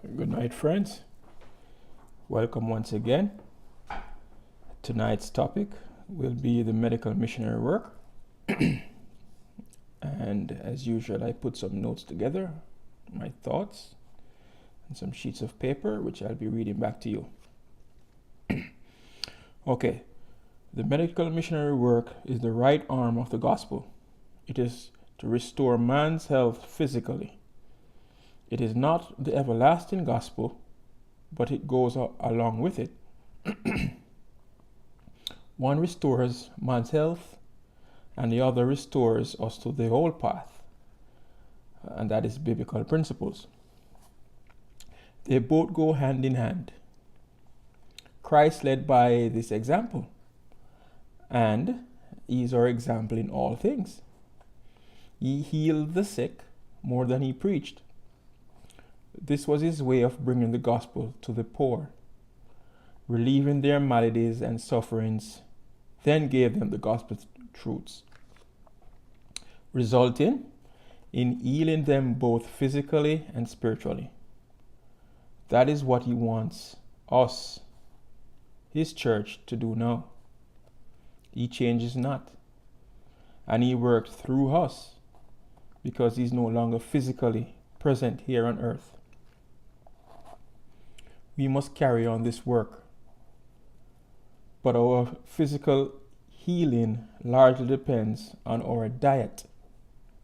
Good night, friends. Welcome once again. Tonight's topic will be the medical missionary work. And as usual, I put some notes together, my thoughts, and some sheets of paper, which I'll be reading back to you. Okay, the medical missionary work is the right arm of the gospel. It is to restore man's health physically. It is not the everlasting gospel, but it goes along with it. One restores man's health, and the other restores us to the whole path, and that is biblical principles. They both go hand in hand. Christ led by this example, and he is our example in all things. He healed the sick more than he preached. This was his way of bringing the gospel to the poor, relieving their maladies and sufferings, then gave them the gospel truths, resulting in healing them both physically and spiritually. That is what he wants us, his church, to do now. He changes not, and he works through us because he's no longer physically present here on earth. We must carry on this work, but our physical healing largely depends on our diet.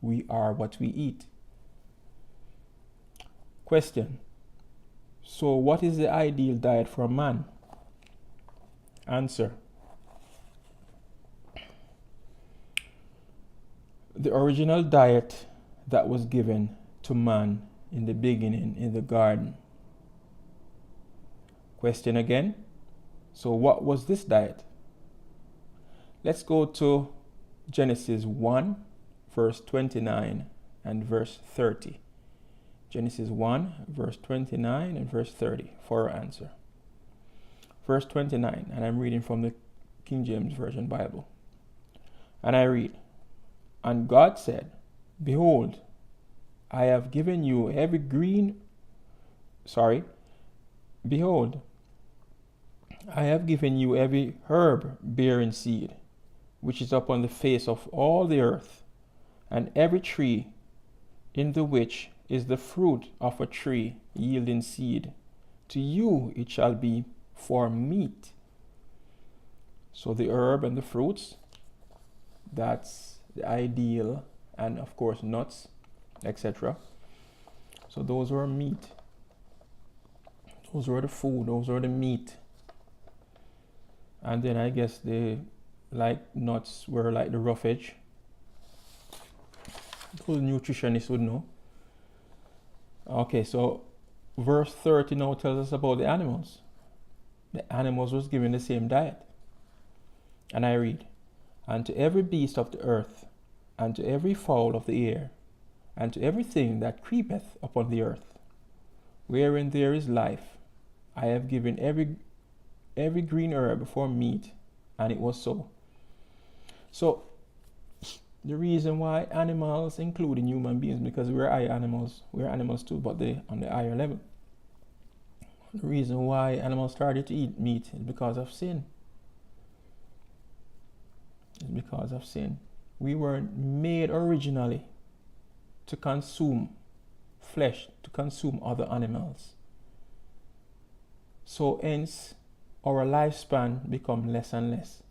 We are what we eat. Question: so what is the ideal diet for a man? Answer: the original diet that was given to man in the beginning in the garden. Question again: so what was this diet? Let's go to Genesis 1, verse 29 and verse 30. Genesis 1, verse 29 and verse 30 for our answer. Verse 29, and I'm reading from the King James Version Bible. And I read, "And God said, Behold, I have given you Behold, I have given you every herb bearing seed, which is upon the face of all the earth, and every tree in the which is the fruit of a tree yielding seed. To you it shall be for meat." So the herb and the fruits, that's the ideal, and of course nuts, etc. So those were meat. Those were the food, those were the meat. And then I guess the nuts were like the roughage. Those nutritionists would know. Okay, so verse 30 now tells us about the animals. The animals was given the same diet. And I read, "And to every beast of the earth, and to every fowl of the air, and to everything that creepeth upon the earth, wherein there is life, I have given every green herb for meat," and it was so. So the reason why animals, including human beings, because we're animals too, but they on the higher level. The reason why animals started to eat meat is because of sin. It's because of sin. We weren't made originally to consume flesh, to consume other animals. So hence our lifespan become less and less.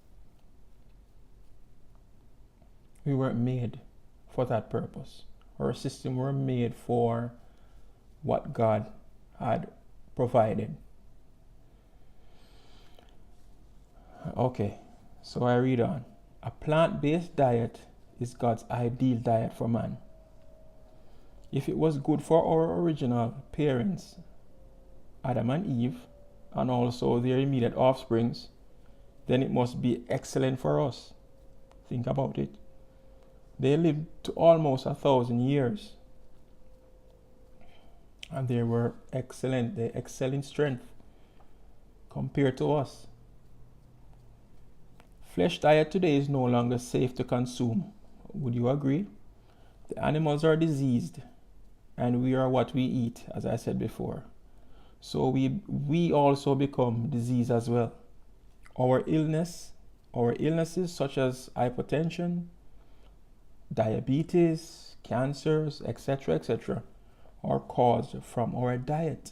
We weren't made for that purpose. Our system were made for what God had provided. Okay, so I read on. A plant-based diet is God's ideal diet for man. If it was good for our original parents, Adam and Eve, and also their immediate offsprings, then it must be excellent for us. Think about it. They lived to almost 1,000 years, and they were excellent. They excel in strength compared to us. Flesh diet today is no longer safe to consume. Would you agree? The animals are diseased, and we are what we eat, as I said before. So we also become disease as well. Our illnesses such as hypertension, diabetes, cancers, etc., are caused from our diet.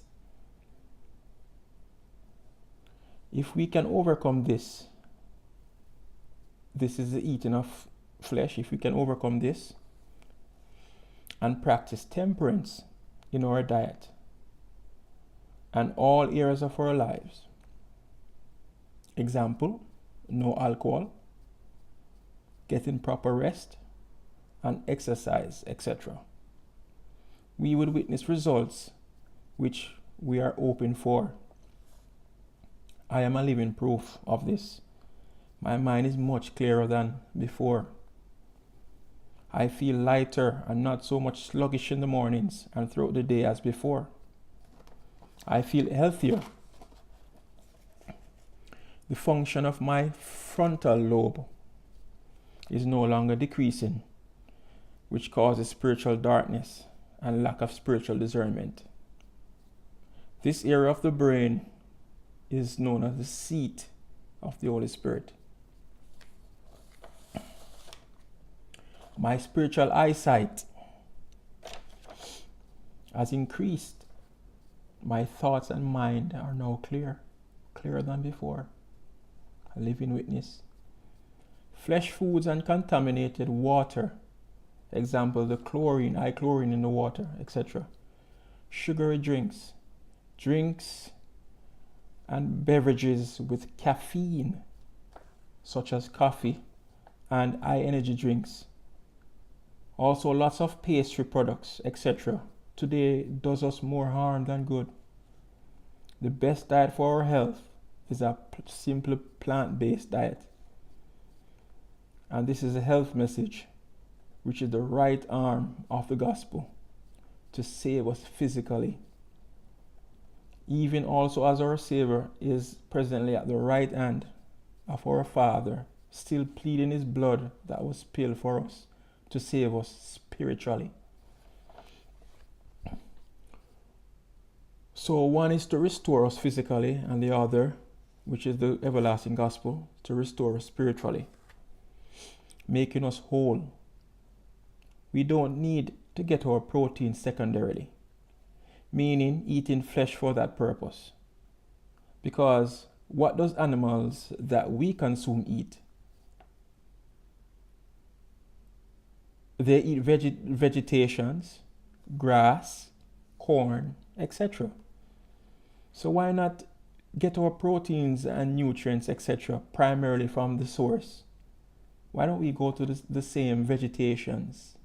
If we can overcome this is the eating of flesh. If we can overcome this and practice temperance in our diet and all areas of our lives, example, no alcohol, getting proper rest and exercise, etc., we would witness results which we are hoping for. I am a living proof of this. My mind is much clearer than before. I feel lighter and not so much sluggish in the mornings and throughout the day as before. I feel healthier. The function of my frontal lobe is no longer decreasing, which causes spiritual darkness and lack of spiritual discernment. This area of the brain is known as the seat of the Holy Spirit. My spiritual eyesight has increased. My thoughts and mind are now clearer than before. A living witness. Flesh foods and contaminated water, example, the chlorine, high chlorine in the water, etc. Sugary drinks and beverages with caffeine, such as coffee and high energy drinks. Also lots of pastry products, etc. Today does us more harm than good. The best diet for our health is a simple plant-based diet. And this is a health message, which is the right arm of the gospel to save us physically. Even also as our Savior is presently at the right hand of our Father, still pleading his blood that was spilled for us to save us spiritually. So one is to restore us physically, and the other, which is the everlasting gospel, to restore us spiritually, making us whole. We don't need to get our protein secondarily, meaning eating flesh for that purpose. Because what does animals that we consume eat? They eat vegetations, grass, corn, etc. So why not get our proteins and nutrients, etc., primarily from the source? Why don't we go to the same vegetations,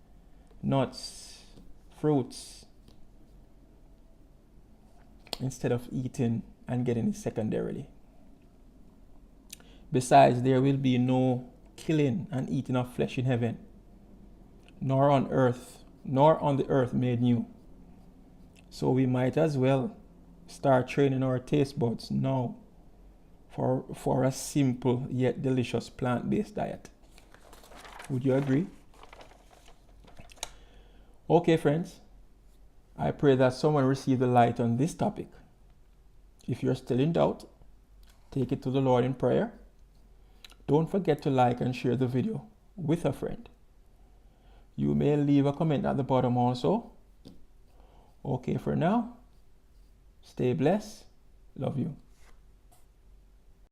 nuts, fruits, instead of eating and getting it secondarily? Besides, there will be no killing and eating of flesh in heaven, nor on the earth made new. So we might as well start training our taste buds now for a simple yet delicious plant-based diet. Would you agree? Okay, friends, I pray that someone received the light on this topic. If you're still in doubt, take it to the Lord in prayer. Don't forget to like and share the video with a friend. You may leave a comment at the bottom also. Okay, for now, stay blessed. Love you.